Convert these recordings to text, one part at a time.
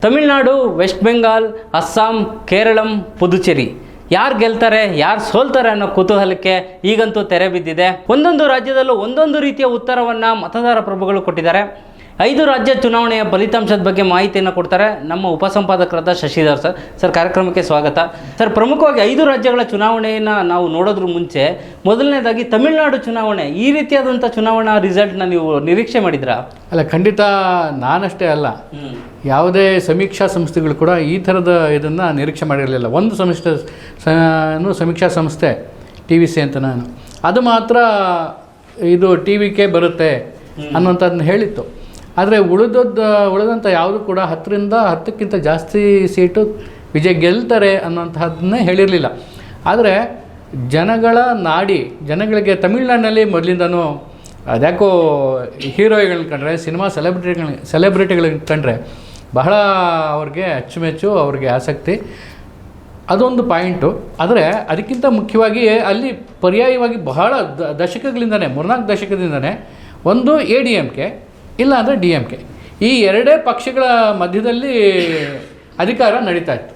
Tamil Nadu, West Bengal, Assam, Keralam, Puducherry ಯಾರು ಗೆಲ್ತಾರೆ ಯಾರು ಸೋಲ್ತಾರೆ ಅನ್ನೋ ಕುತೂಹಲಕ್ಕೆ ಈಗಂತೂ ತೆರೆ ಬಿದ್ದಿದೆ. ಒಂದೊಂದು ರಾಜ್ಯದಲ್ಲೂ ಒಂದೊಂದು ರೀತಿಯ ಉತ್ತರವನ್ನು ಮತದಾರ ಪ್ರಭುಗಳು ಕೊಟ್ಟಿದ್ದಾರೆ. 5 ರಾಜ್ಯ ಚುನಾವಣೆಯ ಫಲಿತಾಂಶದ ಬಗ್ಗೆ ಮಾಹಿತಿಯನ್ನು ಕೊಡ್ತಾರೆ ನಮ್ಮ ಉಪಸಂಪಾದಕರಾದ ಶಶಿಧರ್ ಸರ್. ಸರ್, ಕಾರ್ಯಕ್ರಮಕ್ಕೆ ಸ್ವಾಗತ. ಸರ್, ಪ್ರಮುಖವಾಗಿ 5 ರಾಜ್ಯಗಳ ಚುನಾವಣೆಯನ್ನು ನಾವು ನೋಡೋದ್ರ ಮುಂಚೆ ಮೊದಲನೇದಾಗಿ ತಮಿಳುನಾಡು ಚುನಾವಣೆ, ಈ ರೀತಿಯಾದಂಥ ಚುನಾವಣಾ ರಿಸಲ್ಟ್ನ ನೀವು ನಿರೀಕ್ಷೆ ಮಾಡಿದ್ರಾ? ಅಲ್ಲ, ಖಂಡಿತ ನಾನಷ್ಟೇ ಅಲ್ಲ, ಯಾವುದೇ ಸಮೀಕ್ಷಾ ಸಂಸ್ಥೆಗಳು ಕೂಡ ಈ ಥರದ ಇದನ್ನು ನಿರೀಕ್ಷೆ ಮಾಡಿರಲಿಲ್ಲ. ಒಂದು ಸಮೀಕ್ಷಾ ಸಂಸ್ಥೆ TVC ಅಂತ ನಾನು, ಅದು ಮಾತ್ರ ಇದು TVK ಬರುತ್ತೆ ಅನ್ನೋಂಥದ್ದನ್ನ ಹೇಳಿತ್ತು. ಆದರೆ ಉಳಿದಂಥ ಯಾವುದು ಕೂಡ 10ರಿಂದ 10ಕ್ಕಿಂತ ಜಾಸ್ತಿ ಸೀಟು ವಿಜಯ್ ಗೆಲ್ತಾರೆ ಅನ್ನೋಂಥದ್ದನ್ನೇ ಹೇಳಿರಲಿಲ್ಲ. ಆದರೆ ಜನಗಳ ನಾಡಿ, ತಮಿಳ್ನಾಡಿನಲ್ಲಿ ಮೊದಲಿಂದನೂ ಅದ್ಯಾಕೋ ಹೀರೋಯಿಗಳನ್ನ ಕಂಡ್ರೆ, ಸಿನಿಮಾ ಸೆಲೆಬ್ರಿಟಿಗಳನ್ನ ಕಂಡ್ರೆ ಬಹಳ ಅವ್ರಿಗೆ ಅಚ್ಚುಮೆಚ್ಚು, ಅವ್ರಿಗೆ ಆಸಕ್ತಿ, ಅದೊಂದು ಪಾಯಿಂಟು. ಆದರೆ ಅದಕ್ಕಿಂತ ಮುಖ್ಯವಾಗಿ ಅಲ್ಲಿ ಪರ್ಯಾಯವಾಗಿ ಬಹಳ ದಶಕಗಳಿಂದನೇ, 3-4 ದಶಕದಿಂದನೇ ಒಂದು ADMK ಇಲ್ಲ ಅಂದರೆ DMK, ಈ ಎರಡೇ ಪಕ್ಷಗಳ ಮಧ್ಯದಲ್ಲಿ ಅಧಿಕಾರ ನಡೀತಾ ಇತ್ತು.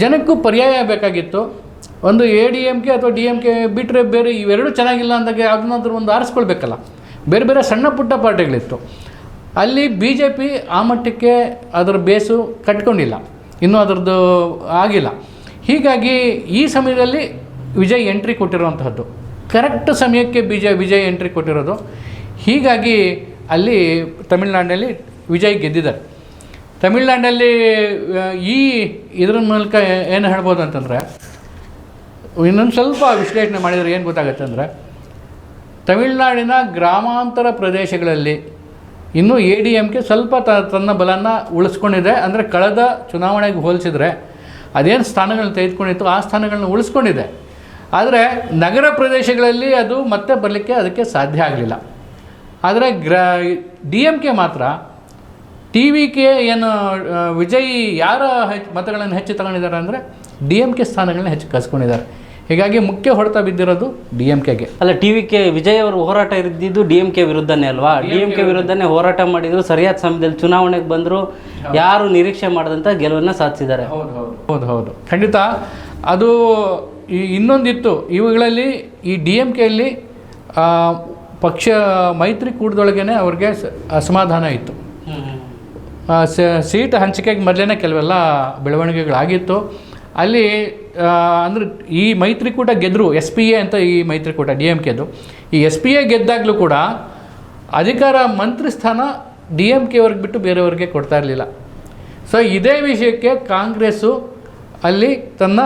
ಜನಕ್ಕೂ ಪರ್ಯಾಯ ಬೇಕಾಗಿತ್ತು. ಒಂದು ADMK ಅಥವಾ DMK ಬಿಟ್ಟರೆ ಬೇರೆ ಇವೆರಡೂ ಚೆನ್ನಾಗಿಲ್ಲ ಅಂದಾಗ ಅದನ್ನಾದ್ರೂ ಒಂದು ಆರಿಸ್ಕೊಳ್ಬೇಕಲ್ಲ. ಬೇರೆ ಬೇರೆ ಸಣ್ಣ ಪುಟ್ಟ ಪಾರ್ಟಿಗಳಿತ್ತು. ಅಲ್ಲಿ BJP ಆ ಮಟ್ಟಕ್ಕೆ ಅದರ ಬೇಸು ಕಟ್ಕೊಂಡಿಲ್ಲ, ಇನ್ನೂ ಅದರದ್ದು ಆಗಿಲ್ಲ. ಹೀಗಾಗಿ ಈ ಸಮಯದಲ್ಲಿ ವಿಜಯ್ ಎಂಟ್ರಿ ಕೊಟ್ಟಿರುವಂತಹದ್ದು, ಕರೆಕ್ಟ್ ಸಮಯಕ್ಕೆ ವಿಜಯ್ ಎಂಟ್ರಿ ಕೊಟ್ಟಿರೋದು. ಹೀಗಾಗಿ ಅಲ್ಲಿ ತಮಿಳ್ನಾಡಿನಲ್ಲಿ ವಿಜಯ್ ಗೆದ್ದಿದ್ದಾರೆ. ತಮಿಳ್ನಾಡಿನಲ್ಲಿ ಇದರ ಮೂಲಕ ಏನು ಹೇಳ್ಬೋದು ಅಂತಂದರೆ, ಇನ್ನೊಂದು ಸ್ವಲ್ಪ ವಿಶ್ಲೇಷಣೆ ಮಾಡಿದರೆ ಏನು ಗೊತ್ತಾಗುತ್ತೆ ಅಂದರೆ, ತಮಿಳ್ನಾಡಿನ ಗ್ರಾಮಾಂತರ ಪ್ರದೇಶಗಳಲ್ಲಿ ಇನ್ನೂ ADMK ಸ್ವಲ್ಪ ತನ್ನ ಬಲನ ಉಳಿಸ್ಕೊಂಡಿದೆ. ಅಂದರೆ ಕಳೆದ ಚುನಾವಣೆಗೆ ಹೋಲಿಸಿದರೆ ಅದೇನು ಸ್ಥಾನಗಳನ್ನ ತೆಗೆದುಕೊಂಡಿತ್ತು ಆ ಸ್ಥಾನಗಳನ್ನ ಉಳಿಸ್ಕೊಂಡಿದೆ. ಆದರೆ ನಗರ ಪ್ರದೇಶಗಳಲ್ಲಿ ಅದು ಮತ್ತೆ ಬರಲಿಕ್ಕೆ ಅದಕ್ಕೆ ಸಾಧ್ಯ ಆಗಲಿಲ್ಲ. ಆದರೆ DMK ಮಾತ್ರ TVK ಏನು ವಿಜಯ್ ಯಾರ ಮತಗಳನ್ನು ಹೆಚ್ಚು ತಗೊಂಡಿದ್ದಾರೆ ಅಂದರೆ DMK ಸ್ಥಾನಗಳನ್ನ ಹೆಚ್ಚು ಕಸ್ಕೊಂಡಿದ್ದಾರೆ. ಹೀಗಾಗಿ ಮುಖ್ಯ ಹೊಡೆತ ಬಿದ್ದಿರೋದು DMKಗೆ. ಅಲ್ಲ, TVK ವಿಜಯ್ ಅವರು ಹೋರಾಟ ಇದ್ದಿದ್ದು DMK ವಿರುದ್ಧನೇ ಅಲ್ವಾ? DMK ವಿರುದ್ಧನೇ ಹೋರಾಟ ಮಾಡಿದ್ರು, ಸರಿಯಾದ ಸಮಯದಲ್ಲಿ ಚುನಾವಣೆಗೆ ಬಂದರು, ಯಾರು ನಿರೀಕ್ಷೆ ಮಾಡದಂಥ ಗೆಲುವನ್ನು ಸಾಧಿಸಿದ್ದಾರೆ. ಹೌದು, ಖಂಡಿತ. ಅದು ಇನ್ನೊಂದಿತ್ತು, ಇವುಗಳಲ್ಲಿ ಈ DMKಯಲ್ಲಿ ಪಕ್ಷ ಮೈತ್ರಿಕೂಟದೊಳಗೇ ಅವ್ರಿಗೆ ಅಸಮಾಧಾನ ಇತ್ತು. ಸೀಟ್ ಹಂಚಿಕೆಗೆ ಮೊದಲೇ ಕೆಲವೆಲ್ಲ ಬೆಳವಣಿಗೆಗಳಾಗಿತ್ತು. ಅಲ್ಲಿ ಅಂದರೆ ಈ ಮೈತ್ರಿಕೂಟ ಗೆದ್ದರು, SPA ಅಂತ ಈ ಮೈತ್ರಿಕೂಟ DMKದು. ಈ SPA ಗೆದ್ದಾಗಲೂ ಕೂಡ ಅಧಿಕಾರ ಮಂತ್ರಿ ಸ್ಥಾನ DMK ಅವ್ರಿಗೆ ಬಿಟ್ಟು ಬೇರೆಯವ್ರಿಗೆ ಕೊಡ್ತಾ ಇರಲಿಲ್ಲ. ಸೊ ಇದೇ ವಿಷಯಕ್ಕೆ ಕಾಂಗ್ರೆಸ್ಸು ಅಲ್ಲಿ ತನ್ನ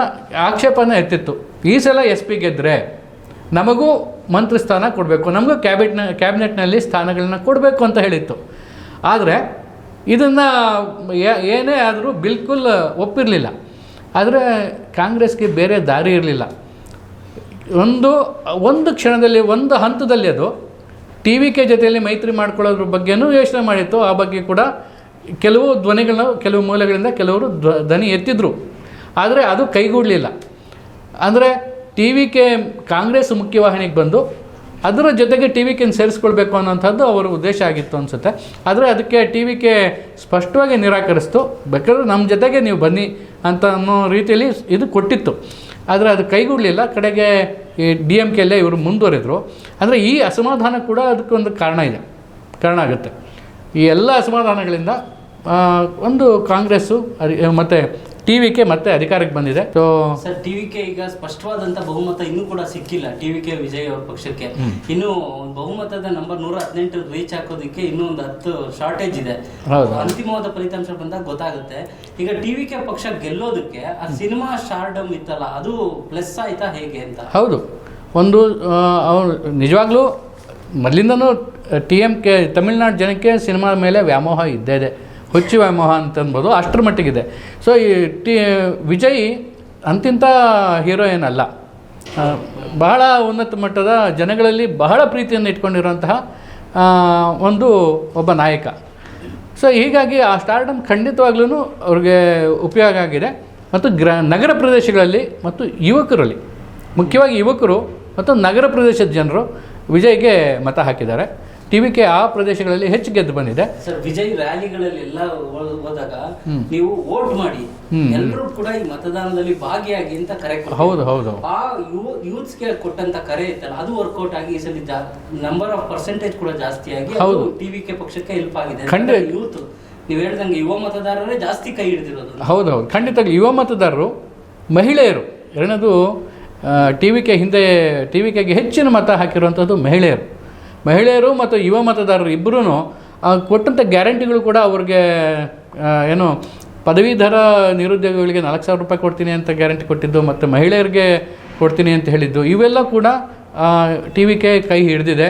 ಆಕ್ಷೇಪನ ಎತ್ತಿತ್ತು. ಈ ಸಲ SP ಗೆದ್ದರೆ ನಮಗೂ ಮಂತ್ರಿ ಸ್ಥಾನ ಕೊಡಬೇಕು, ನಮಗೂ ಕ್ಯಾಬಿನೆಟ್ನಲ್ಲಿ ಸ್ಥಾನಗಳನ್ನ ಕೊಡಬೇಕು ಅಂತ ಹೇಳಿತ್ತು. ಆದರೆ ಇದನ್ನು ಏನೇ ಆದರೂ ಬಿಲ್ಕುಲ್ ಒಪ್ಪಿರಲಿಲ್ಲ. ಆದರೆ ಕಾಂಗ್ರೆಸ್ಗೆ ಬೇರೆ ದಾರಿ ಇರಲಿಲ್ಲ. ಒಂದು ಕ್ಷಣದಲ್ಲಿ, ಒಂದು ಹಂತದಲ್ಲಿ ಅದು TVK ಜೊತೆಯಲ್ಲಿ ಮೈತ್ರಿ ಮಾಡ್ಕೊಳ್ಳೋದ್ರ ಬಗ್ಗೆನೂ ಯೋಚನೆ ಮಾಡಿತ್ತು. ಆ ಬಗ್ಗೆ ಕೂಡ ಕೆಲವು ಮೂಲೆಗಳಿಂದ ಕೆಲವರು ಧ್ವನಿ ಎತ್ತಿದ್ರು. ಆದರೆ ಅದು ಕೈಗೂಡಲಿಲ್ಲ. ಅಂದರೆ TVK ಕಾಂಗ್ರೆಸ್ ಮುಖ್ಯವಾಹಿನಿಗೆ ಬಂದು ಅದರ ಜೊತೆಗೆ TVKನ ಸೇರಿಸ್ಕೊಳ್ಬೇಕು ಅನ್ನೋಂಥದ್ದು ಅವರ ಉದ್ದೇಶ ಆಗಿತ್ತು ಅನಿಸುತ್ತೆ. ಆದರೆ ಅದಕ್ಕೆ TVK ಸ್ಪಷ್ಟವಾಗಿ ನಿರಾಕರಿಸ್ತು. ಬೇಕಾದ್ರೆ ನಮ್ಮ ಜೊತೆಗೆ ನೀವು ಬನ್ನಿ ಅಂತ ಅನ್ನೋ ರೀತಿಯಲ್ಲಿ ಇದು ಕೊಟ್ಟಿತ್ತು. ಆದರೆ ಅದು ಕೈಗೂಡಲಿಲ್ಲ. ಕಡೆಗೆ ಈ DMKಯಲ್ಲೇ ಇವರು ಮುಂದುವರೆದರು. ಅಂದರೆ ಈ ಅಸಮಾಧಾನ ಕೂಡ ಅದಕ್ಕೊಂದು ಕಾರಣ ಆಗುತ್ತೆ. ಈ ಎಲ್ಲ ಅಸಮಾಧಾನಗಳಿಂದ ಒಂದು ಕಾಂಗ್ರೆಸ್ಸು ಮತ್ತು TVK ಮತ್ತೆ ಅಧಿಕಾರಕ್ಕೆ ಬಂದಿದೆ. ಸರ್, TVK ಈಗ ಸ್ಪಷ್ಟವಾದಂಥ ಬಹುಮತ ಇನ್ನೂ ಕೂಡ ಸಿಕ್ಕಿಲ್ಲ. TVK ವಿಜಯ್ ಅವ್ರ ಪಕ್ಷಕ್ಕೆ ಇನ್ನೂ ಬಹುಮತದ ನಂಬರ್ 118 ರೀಚ್ ಹಾಕೋದಕ್ಕೆ ಇನ್ನೂ ಒಂದು 10 ಶಾರ್ಟೇಜ್ ಇದೆ. ಅಂತಿಮವಾದ ಫಲಿತಾಂಶ ಬಂದಾಗ ಗೊತ್ತಾಗುತ್ತೆ. ಈಗ TVK ಪಕ್ಷ ಗೆಲ್ಲೋದಕ್ಕೆ ಆ ಸಿನಿಮಾ ಸ್ಟಾರ್ಡಮ್ ಇತ್ತಲ್ಲ, ಅದು ಪ್ಲಸ್ ಆಯ್ತಾ ಹೇಗೆ ಅಂತ? ಹೌದು, ಅವನು ನಿಜವಾಗ್ಲೂ ಮೊದಲಿಂದನೂ ತಮಿಳ್ನಾಡು ಜನಕ್ಕೆ ಸಿನಿಮಾ ಮೇಲೆ ವ್ಯಾಮೋಹ ಇದ್ದೇ ಇದೆ, ಹುಚ್ಚು ವ್ಯಾಮೋಹ ಅಂತ ಅನ್ಬೋದು, ಅಷ್ಟರ ಮಟ್ಟಿಗಿದೆ. ಸೊ ಈ ವಿಜಯ್ ಅಂತಿಂಥ ಹೀರೋ ಏನಲ್ಲ, ಬಹಳ ಉನ್ನತ ಮಟ್ಟದ ಜನಗಳಲ್ಲಿ ಬಹಳ ಪ್ರೀತಿಯನ್ನು ಇಟ್ಕೊಂಡಿರುವಂತಹ ಒಬ್ಬ ನಾಯಕ. ಸೊ ಹೀಗಾಗಿ ಆ ಸ್ಟಾರ್ಡಮ್ ಖಂಡಿತವಾಗ್ಲೂ ಅವ್ರಿಗೆ ಉಪಯೋಗ ಆಗಿದೆ. ಮತ್ತು ನಗರ ಪ್ರದೇಶಗಳಲ್ಲಿ ಮತ್ತು ಮುಖ್ಯವಾಗಿ ಯುವಕರು ಮತ್ತು ನಗರ ಪ್ರದೇಶದ ಜನರು ವಿಜಯ್ಗೆ ಮತ ಹಾಕಿದ್ದಾರೆ. TVK ಆ ಪ್ರದೇಶಗಳಲ್ಲಿ ಹೆಚ್ಚು ಗೆದ್ದು ಬಂದಿದೆ. ಸರ್, ವಿಜಯ್ ರ್ಯಾಲಿಗಳಲ್ಲಿ ಎಲ್ಲ ಹೋದಾಗ ನೀವು ವೋಟ್ ಮಾಡಿ, ಎಲ್ಲರೂ ಕೂಡ ಈ ಮತದಾನದಲ್ಲಿ ಭಾಗಿಯಾಗಿ ಅಂತ ಕರೆ ಕೊಡ್ತಾರೆ. ಹೌದು. ಆ ಯೂತ್ಸ್ಗೆ ಕೊಟ್ಟಂತ ಕರೆ ಇತ್ತಲ್ಲ, ಅದು ವರ್ಕೌಟ್ ಆಗಿ ಈ ಸಲ ನಂಬರ್ ಆಫ್ ಪರ್ಸೆಂಟೇಜ್ ಕೂಡ ಜಾಸ್ತಿ ಆಗಿ TVK ಪಕ್ಷಕ್ಕೆ ಹೆಲ್ಪ್ ಆಗಿದೆ. ಯೂತ್ ನೀವು ಹೇಳ್ದಂಗೆ ಯುವ ಮತದಾರರೇ ಜಾಸ್ತಿ ಕೈ ಹಿಡಿದಿರೋದು. ಹೌದು, ಖಂಡಿತವಾಗಿ ಯುವ ಮತದಾರರು, ಮಹಿಳೆಯರು. ಎರಡನೇದು TVKಗೆ ಹೆಚ್ಚಿನ ಮತ ಹಾಕಿರುವಂಥದ್ದು ಮಹಿಳೆಯರು ಮತ್ತು ಯುವ ಮತದಾರರು ಇಬ್ಬರೂ ಕೊಟ್ಟಂಥ ಗ್ಯಾರಂಟಿಗಳು ಕೂಡ ಅವ್ರಿಗೆ ಏನು ಪದವೀಧರ ನಿರುದ್ಯೋಗಿಗಳಿಗೆ 4,000 ರೂಪಾಯಿ ಕೊಡ್ತೀನಿ ಅಂತ ಗ್ಯಾರಂಟಿ ಕೊಟ್ಟಿದ್ದು, ಮತ್ತು ಮಹಿಳೆಯರಿಗೆ ಕೊಡ್ತೀನಿ ಅಂತ ಹೇಳಿದ್ದು, ಇವೆಲ್ಲ ಕೂಡ TVK ಕೈ ಹಿಡಿದಿದೆ.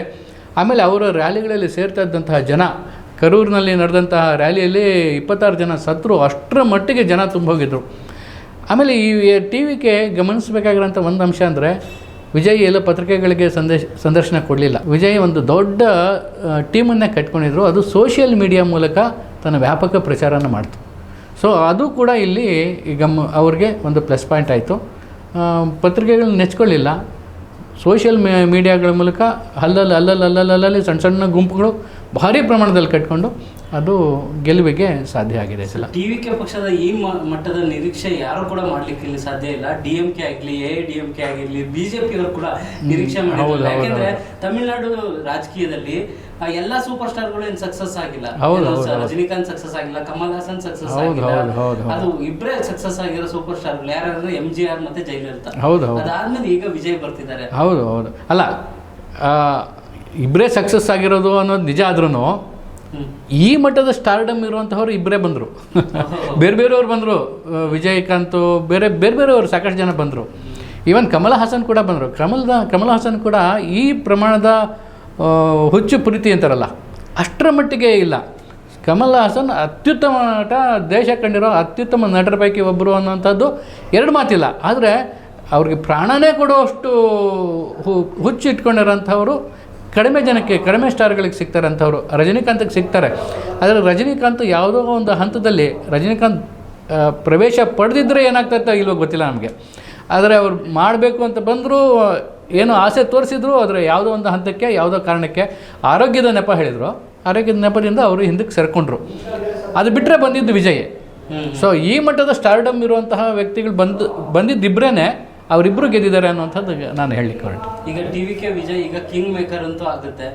ಆಮೇಲೆ ಅವರ ರ್ಯಾಲಿಗಳಲ್ಲಿ ಸೇರ್ತಾ ಇದ್ದಂತಹ ಜನ, ಕರೂರಿನಲ್ಲಿ ನಡೆದಂತಹ ರ್ಯಾಲಿಯಲ್ಲಿ 26 ಜನ ಸತ್ತರು, ಅಷ್ಟರ ಮಟ್ಟಿಗೆ ಜನ ತುಂಬ ಹೋಗಿದ್ರು. ಆಮೇಲೆ ಈ TVK ಗಮನಿಸಬೇಕಾಗಿರೋಂಥ ಒಂದು ಅಂಶ ಅಂದರೆ, ವಿಜಯ್ ಎಲ್ಲ ಪತ್ರಿಕೆಗಳಿಗೆ ಸಂದರ್ಶನ ಕೊಡಲಿಲ್ಲ. ವಿಜಯ್ ಒಂದು ದೊಡ್ಡ ಟೀಮನ್ನೇ ಕಟ್ಕೊಂಡಿದ್ರು. ಅದು ಸೋಷಿಯಲ್ ಮೀಡಿಯಾ ಮೂಲಕ ತನ್ನ ವ್ಯಾಪಕ ಪ್ರಚಾರನ ಮಾಡ್ತು. ಸೊ ಅದು ಕೂಡ ಇಲ್ಲಿ ಈಗ ಅವ್ರಿಗೆ ಒಂದು ಪ್ಲಸ್ ಪಾಯಿಂಟ್ ಆಯಿತು. ಪತ್ರಿಕೆಗಳನ್ನ ನೆಚ್ಕೊಳ್ಳಿಲ್ಲ, ಸೋಷಿಯಲ್ ಮೀಡಿಯಾಗಳ ಮೂಲಕ ಅಲ್ಲಲ್ಲಿ ಸಣ್ಣ ಗುಂಪುಗಳು ಭಾರಿ ಪ್ರಮಾಣದಲ್ಲಿ ಕಟ್ಕೊಂಡು ಅದು ಗೆಲುವಿಗೆ ಸಾಧ್ಯ ಆಗಿದೆ. TVK ಪಕ್ಷದ ಈ ಮಟ್ಟದ ನಿರೀಕ್ಷೆ ಯಾರು ಕೂಡ ಮಾಡ್ಲಿಕ್ಕೆ ಸಾಧ್ಯ ಇಲ್ಲ. DMK ಆಗಲಿ, AIADMK ಆಗಿರ್ಲಿ, BJP ಅವರು ಕೂಡ ನಿರೀಕ್ಷೆ ಮಾಡಿಲ್ಲ. ಯಾಕೆಂದ್ರೆ ತಮಿಳುನಾಡು ರಾಜಕೀಯದಲ್ಲಿ ಎಲ್ಲಾ ಸೂಪರ್ ಸ್ಟಾರ್ಗಳು ಏನು ಸಕ್ಸಸ್ ಆಗಿಲ್ಲ. ರಜನಿಕಾಂತ್ ಸಕ್ಸಸ್ ಆಗಿಲ್ಲ, ಕಮಲ್ ಹಾಸನ್ ಸಕ್ಸಸ್ ಆಗಿಲ್ಲ. ಅದು ಇಬ್ಬರೇ ಸಕ್ಸಸ್ ಆಗಿರೋ ಸೂಪರ್ ಸ್ಟಾರ್ಗಳು ಯಾರಂದ್ರೆ MGR ಮತ್ತೆ ಜಯಲಲಿತಾ. ಅದಾದ್ಮೇಲೆ ಈಗ ವಿಜಯ್ ಬರ್ತಿದ್ದಾರೆ. ಹೌದು. ಅಲ್ಲ, ಇಬ್ಬರೇ ಸಕ್ಸಸ್ ಆಗಿರೋದು ಅನ್ನೋದು ನಿಜ ಆದ್ರೂ ಈ ಮಟ್ಟದ ಸ್ಟಾರ್ಡಮ್ ಇರುವಂತಹವ್ರು ಇಬ್ಬರೇ ಬಂದರು. ಬೇರೆಯವ್ರು ಬಂದರು. ವಿಜಯಕಾಂತ್ ಬೇರೆಯವರು ಸಾಕಷ್ಟು ಜನ ಬಂದರು. ಈವನ್ ಕಮಲ್ ಹಾಸನ್ ಕೂಡ ಬಂದರು. ಕಮಲ್ ಹಾಸನ್ ಕೂಡ ಈ ಪ್ರಮಾಣದ ಹುಚ್ಚು ಪ್ರೀತಿ ಅಂತಾರಲ್ಲ, ಅಷ್ಟರ ಮಟ್ಟಿಗೆ ಇಲ್ಲ. ಕಮಲ್ ಹಾಸನ್ ಅತ್ಯುತ್ತಮ ನಟ, ದೇಶ ಕಂಡಿರೋ ಅತ್ಯುತ್ತಮ ನಟರ ಪೈಕಿ ಒಬ್ಬರು ಅನ್ನೋಂಥದ್ದು ಎರಡು ಮಾತಿಲ್ಲ. ಆದರೆ ಅವ್ರಿಗೆ ಪ್ರಾಣನೇ ಕೊಡುವಷ್ಟು ಹುಚ್ಚು ಇಟ್ಕೊಂಡಿರೋಂಥವ್ರು ಕಡಿಮೆ ಜನಕ್ಕೆ, ಕಡಿಮೆ ಸ್ಟಾರ್ಗಳಿಗೆ ಸಿಗ್ತಾರೆ ಅಂಥವ್ರು. ರಜನಿಕಾಂತ್ಗೆ ಸಿಗ್ತಾರೆ. ಆದರೆ ರಜನಿಕಾಂತ್ ಯಾವುದೋ ಒಂದು ಹಂತದಲ್ಲಿ ರಜನಿಕಾಂತ್ ಪ್ರವೇಶ ಪಡೆದಿದ್ದರೆ ಏನಾಗ್ತೈತೆ ಇಲ್ವೋ ಗೊತ್ತಿಲ್ಲ ನಮಗೆ. ಆದರೆ ಅವ್ರು ಮಾಡಬೇಕು ಅಂತ ಬಂದರೂ, ಏನೋ ಆಸೆ ತೋರಿಸಿದ್ರು, ಆದರೆ ಯಾವುದೋ ಒಂದು ಹಂತಕ್ಕೆ, ಯಾವುದೋ ಕಾರಣಕ್ಕೆ ಆರೋಗ್ಯದ ನೆಪ ಹೇಳಿದರು. ಆರೋಗ್ಯದ ನೆಪದಿಂದ ಅವರು ಹಿಂದಕ್ಕೆ ಸೇರಿಕೊಂಡ್ರು. ಅದು ಬಿಟ್ಟರೆ ಬಂದಿದ್ದು ವಿಜಯ್. ಸೊ ಈ ಮಟ್ಟದ ಸ್ಟಾರ್ಡಮ್ ಇರುವಂತಹ ವ್ಯಕ್ತಿಗಳು ಬಂದಿದ್ದಿಬ್ಬರೇ ಅವರಿಬ್ಬರು ಗೆದ್ದಿದ್ದಾರೆ ಅನ್ನುವಂಥದ್ದು ನಾನು ಹೇಳಲಿಕ್ಕೆ ಹೊರಟು. ಈಗ TVK ವಿಜಯ್ ಈಗ ಕಿಂಗ್ ಮೇಕರ್ ಅಂತೂ ಆಗುತ್ತೆ.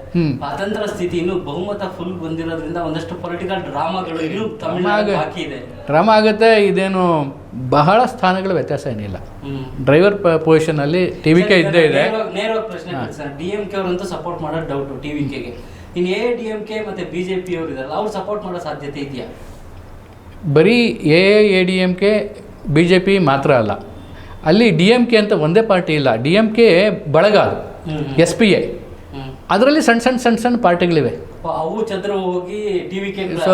ಅತಂತ್ರ ಸ್ಥಿತಿ ಇನ್ನು ಬಹುಮತ ಫುಲ್ ಬಂದಿರೋದ್ರಿಂದ ಒಂದಷ್ಟು ಪೊಲಿಟಿಕಲ್ ಡ್ರಾಮಾಗಳು ಇನ್ನೂ ತಮಿಳುನಾಡು ಬಾಕಿ ಇದೆ. ಡ್ರಾಮಾ ಆಗುತ್ತೆ. ಇದೇನು ಬಹಳ ಸ್ಥಾನಗಳ ವ್ಯತ್ಯಾಸ ಏನಿಲ್ಲ. ಡ್ರೈವರ್ ಪೊಸಿಷನ್ ಅಲ್ಲಿ TVK ಇದ್ದೇ ಇದೆ. ನೇರವಾಗಿ ಪ್ರಶ್ನೆ DMK ಅವರಂತೂ ಸಪೋರ್ಟ್ ಮಾಡೋದು ಡೌಟ್ TVKಗೆ. ಇನ್ನು AIADMK ಮತ್ತೆ BJP ಅವರು ಇದಾರಲ್ಲ, ಅವ್ರು ಸಪೋರ್ಟ್ ಮಾಡೋ ಸಾಧ್ಯತೆ ಇದೆಯಾ? ಬರೀ AIADMK BJP ಮಾತ್ರ ಅಲ್ಲ, ಅಲ್ಲಿ DMK ಅಂತ ಒಂದೇ ಪಾರ್ಟಿ ಇಲ್ಲ. DMK ಬಳಗ, ಅದು SPA, ಅದರಲ್ಲಿ ಸಣ್ಣ ಪಾರ್ಟಿಗಳಿವೆ. ಸೊ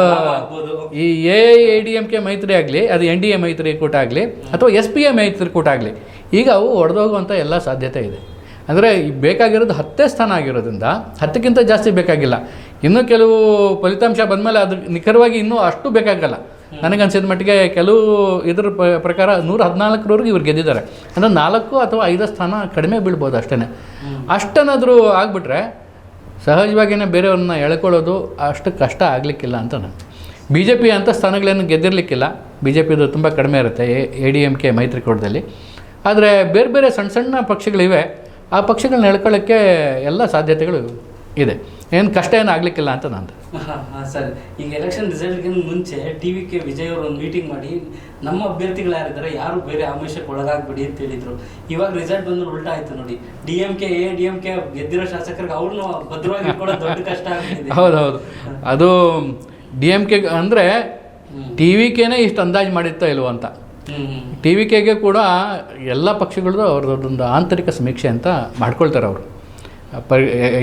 ಈ AIADMK ಮೈತ್ರಿ ಆಗಲಿ, ಅದು NDA ಮೈತ್ರಿಕೂಟ ಆಗಲಿ, ಅಥವಾ SPA ಮೈತ್ರಿಕೂಟ ಆಗಲಿ, ಈಗ ಅವು ಒಡೆದೋಗುವಂಥ ಎಲ್ಲ ಸಾಧ್ಯತೆ ಇದೆ. ಅಂದರೆ ಬೇಕಾಗಿರೋದು 10 ಸ್ಥಾನ ಆಗಿರೋದ್ರಿಂದ 10ಕ್ಕಿಂತ ಜಾಸ್ತಿ ಬೇಕಾಗಿಲ್ಲ. ಇನ್ನೂ ಕೆಲವು ಫಲಿತಾಂಶ ಬಂದಮೇಲೆ ಅದು ನಿಖರವಾಗಿ ಇನ್ನೂ ಅಷ್ಟು ಬೇಕಾಗಲ್ಲ. ನನಗನ್ಸಿದ ಮಟ್ಟಿಗೆ ಕೆಲವು ಇದ್ರ ಪ್ರಕಾರ 114ರವರೆಗೆ ಇವ್ರು ಗೆದ್ದಿದ್ದಾರೆ. ಅಂದರೆ 4 ಅಥವಾ 5 ಸ್ಥಾನ ಕಡಿಮೆ ಬೀಳ್ಬೋದು ಅಷ್ಟೇ. ಅಷ್ಟೇನಾದರೂ ಆಗಿಬಿಟ್ರೆ ಸಹಜವಾಗಿಯೇ ಬೇರೆಯವ್ರನ್ನ ಎಳ್ಕೊಳ್ಳೋದು ಅಷ್ಟು ಕಷ್ಟ ಆಗಲಿಕ್ಕಿಲ್ಲ ಅಂತ ನಾನು. BJP ಅಂಥ ಸ್ಥಾನಗಳೇನು ಗೆದ್ದಿರಲಿಕ್ಕಿಲ್ಲ. BJPದು ತುಂಬ ಕಡಿಮೆ ಇರುತ್ತೆ AIADMK ಮೈತ್ರಿಕೂಟದಲ್ಲಿ. ಆದರೆ ಬೇರೆ ಸಣ್ಣ ಪಕ್ಷಗಳಿವೆ. ಆ ಪಕ್ಷಗಳನ್ನ ಎಳ್ಕೊಳ್ಳೋಕ್ಕೆ ಎಲ್ಲ ಸಾಧ್ಯತೆಗಳು ಇದೆ. ಏನು ಕಷ್ಟ ಏನು ಆಗಲಿಕ್ಕಿಲ್ಲ ಅಂತ ನಾನು. ಸರ್, ಈಗ ಎಲೆಕ್ಷನ್ ರಿಸಲ್ಟ್ಗೆ ಮುಂಚೆ TVK ವಿಜಯ್ ಅವರು ಒಂದು ಮೀಟಿಂಗ್ ಮಾಡಿ ನಮ್ಮ ಅಭ್ಯರ್ಥಿಗಳು ಯಾರಿದ್ದಾರೆ ಯಾರು ಬೇರೆ ಆಮಿಷಕ್ಕೆ ಒಳಗಾಗ್ಬಿಡಿ ಅಂತ ಹೇಳಿದ್ರು. ಇವಾಗ ರಿಸಲ್ಟ್ ಬಂದು ಉಲ್ಟಾ ಆಯ್ತು ನೋಡಿ. DMK AIADMK ಗೆದ್ದಿರೋ ಶಾಸಕರಿಗೆ ಅವ್ರನ್ನ ಭದ್ರವಾಗಿ ಇಟ್ಕೊಳ್ಳೋದು ದೊಡ್ಡ ಕಷ್ಟ ಆಗ್ತಿದೆ. ಹೌದು. ಅದು DMK ಅಂದರೆ TVKನೇ ಇಷ್ಟು ಅಂದಾಜು ಮಾಡಿರ್ತಾ ಇಲ್ವೋ ಅಂತ. TVKಗೆ ಕೂಡ ಎಲ್ಲ ಪಕ್ಷಗಳದ್ದು ಅವ್ರದ್ದೊಂದು ಆಂತರಿಕ ಸಮೀಕ್ಷೆ ಅಂತ ಮಾಡ್ಕೊಳ್ತಾರೆ ಅವರು.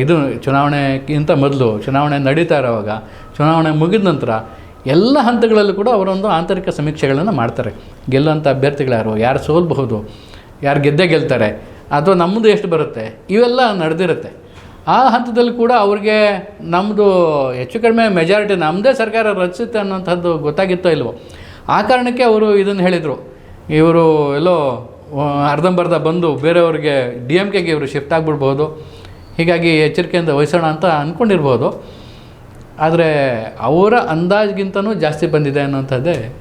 ಇದು ಚುನಾವಣೆಗಿಂತ ಮೊದಲು, ಚುನಾವಣೆ ನಡೀತಾ ಇರೋವಾಗ, ಚುನಾವಣೆ ಮುಗಿದ ನಂತರ ಎಲ್ಲ ಹಂತಗಳಲ್ಲೂ ಕೂಡ ಅವರೊಂದು ಆಂತರಿಕ ಸಮೀಕ್ಷೆಗಳನ್ನು ಮಾಡ್ತಾರೆ. ಗೆಲ್ಲುವಂಥ ಅಭ್ಯರ್ಥಿಗಳು ಯಾರು ಸೋಲ್ಬಹುದು, ಯಾರು ಗೆಲ್ತಾರೆ, ಅಥವಾ ನಮ್ಮದು ಎಷ್ಟು ಬರುತ್ತೆ, ಇವೆಲ್ಲ ನಡೆದಿರುತ್ತೆ. ಆ ಹಂತದಲ್ಲಿ ಕೂಡ ಅವ್ರಿಗೆ ನಮ್ಮದು ಹೆಚ್ಚು ಕಡಿಮೆ ಮೆಜಾರಿಟಿ ನಮ್ಮದೇ ಸರ್ಕಾರ ರಚಿಸುತ್ತೆ ಅನ್ನೋಂಥದ್ದು ಗೊತ್ತಾಗಿತ್ತೋ ಇಲ್ವೋ. ಆ ಕಾರಣಕ್ಕೆ ಅವರು ಇದನ್ನು ಹೇಳಿದರು. ಇವರು ಎಲ್ಲೋ ಅರ್ಧಂಬರ್ಧ ಬಂದು ಬೇರೆಯವ್ರಿಗೆ DMKಗೆ ಇವರು ಶಿಫ್ಟ್ ಆಗಿಬಿಡ್ಬೋದು, ಹೀಗಾಗಿ ಎಚ್ಚರಿಕೆಯಿಂದ ವಹಿಸೋಣ ಅಂತ ಅಂದ್ಕೊಂಡಿರ್ಬೋದು. ಆದರೆ ಅವರ ಅಂದಾಜಿಗಿಂತನೂ ಜಾಸ್ತಿ ಬಂದಿದೆ ಅನ್ನೋಂಥದ್ದೇ